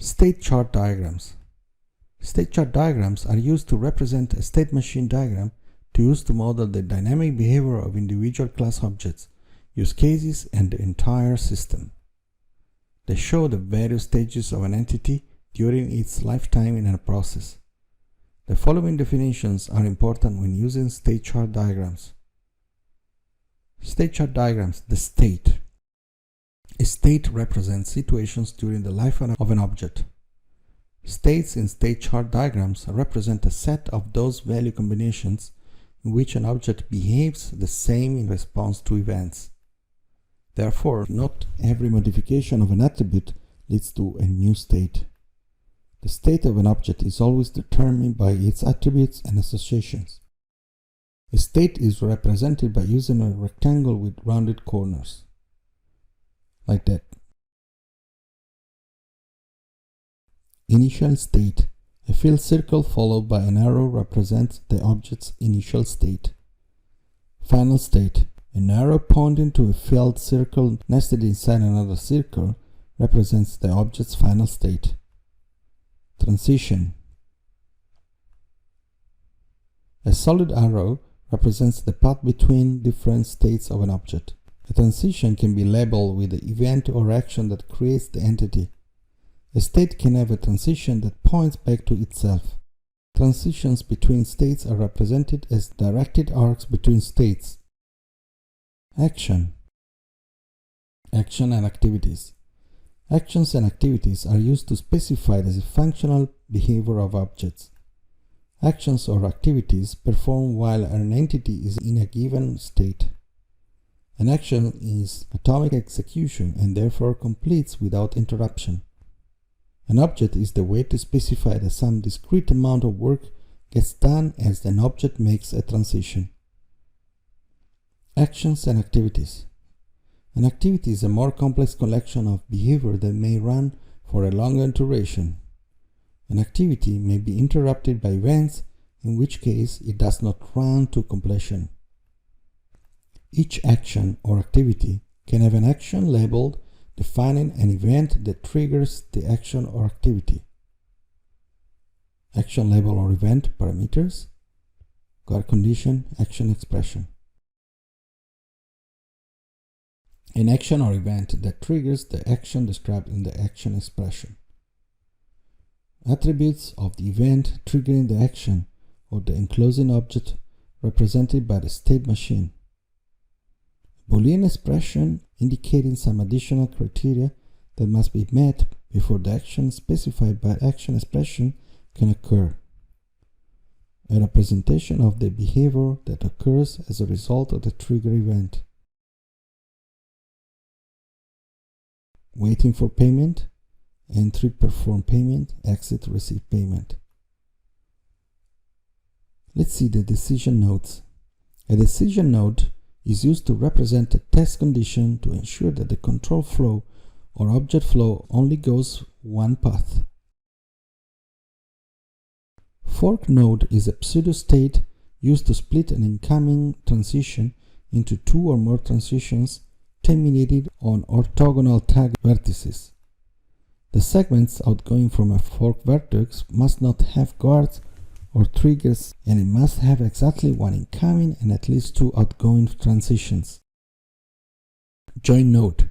Statechart diagrams. Statechart diagrams are used to represent a state machine diagram to model the dynamic behavior of individual class objects, use cases, and the entire system. They show the various stages of an entity during its lifetime in a process. The following definitions are important when using statechart diagrams. Statechart diagrams. The state. A state represents situations during the life of an object. States in statechart diagrams represent a set of those value combinations in which an object behaves the same in response to events. Therefore, not every modification of an attribute leads to a new state. The state of an object is always determined by its attributes and associations. A state is represented by using a rectangle with rounded corners, like that. Initial state. A filled circle followed by an arrow represents the object's initial state. Final state. An arrow pointing to a filled circle nested inside another circle represents the object's final state. Transition. A solid arrow represents the path between different states of an object. A transition can be labeled with the event or action that creates the entity. A state can have a transition that points back to itself. Transitions between states are represented as directed arcs between states. Action. Action and activities. Actions and activities are used to specify the functional behavior of objects. Actions or activities performed while an entity is in a given state. An action is atomic execution and therefore completes without interruption. An object is the way to specify that some discrete amount of work gets done as an object makes a transition. Actions and activities. An activity is a more complex collection of behavior that may run for a longer duration. An activity may be interrupted by events, in which case it does not run to completion. Each action or activity can have an action labeled defining an event that triggers the action or activity. Action label or event parameters, guard condition, action expression. An action or event that triggers the action described in the action expression. Attributes of the event triggering the action or the enclosing object represented by the state machine. Boolean expression indicating some additional criteria that must be met before the action specified by action expression can occur. A representation of the behavior that occurs as a result of the trigger event. Waiting for payment, entry perform payment, exit receive payment. Let's see the decision nodes. A decision node is used to represent a test condition to ensure that the control flow or object flow only goes one path. Fork node is a pseudo-state used to split an incoming transition into two or more transitions terminated on orthogonal tag vertices. The segments outgoing from a fork vertex must not have guards or triggers, and it must have exactly one incoming and at least two outgoing transitions. Join node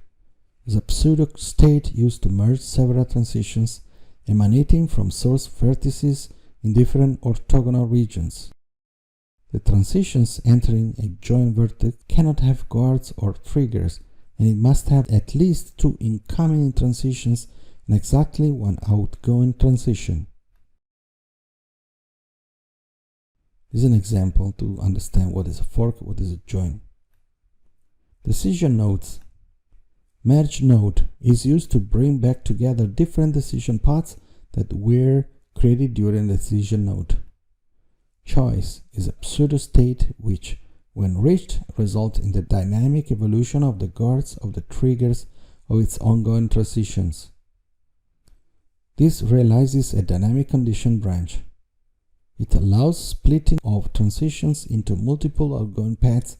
is a pseudo-state used to merge several transitions emanating from source vertices in different orthogonal regions. The transitions entering a join vertex cannot have guards or triggers, and it must have at least two incoming transitions and exactly one outgoing transition. This is an example to understand what is a fork, what is a join. Decision nodes. Merge node is used to bring back together different decision paths that were created during the decision node. Choice is a pseudo-state which, when reached, results in the dynamic evolution of the guards of the triggers of its ongoing transitions. This realizes a dynamic condition branch. It allows splitting of transitions into multiple outgoing paths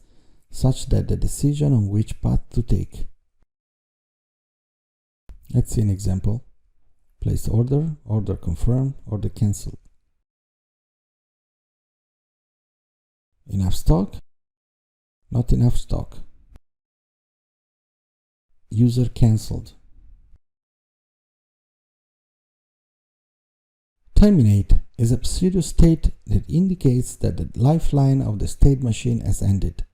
such that the decision on which path to take. Let's see an example. Place order, order confirmed, order cancelled. Enough stock, not enough stock. User cancelled. Terminate is a pseudo-state that indicates that the lifeline of the state machine has ended.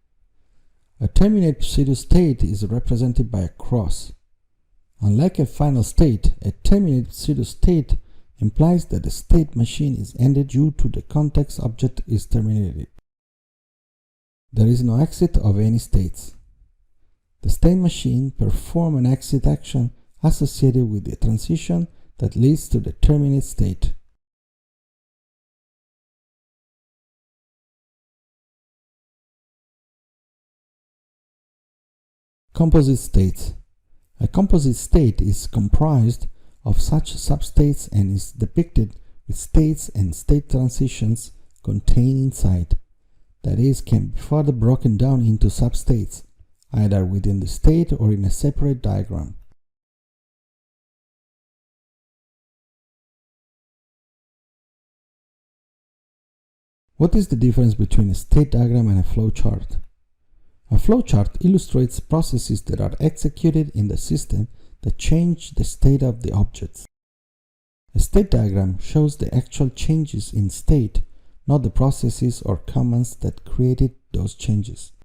A terminate pseudo-state is represented by a cross. Unlike a final state, a terminate pseudo-state implies that the state machine is ended due to the context object is terminated. There is no exit of any states. The state machine performs an exit action associated with the transition that leads to the terminate state. Composite states. A composite state is comprised of such substates and is depicted with states and state transitions contained inside. That is, can be further broken down into substates, either within the state or in a separate diagram. What is the difference between a state diagram and a flowchart? A flowchart illustrates processes that are executed in the system that change the state of the objects. A state diagram shows the actual changes in state, not the processes or commands that created those changes.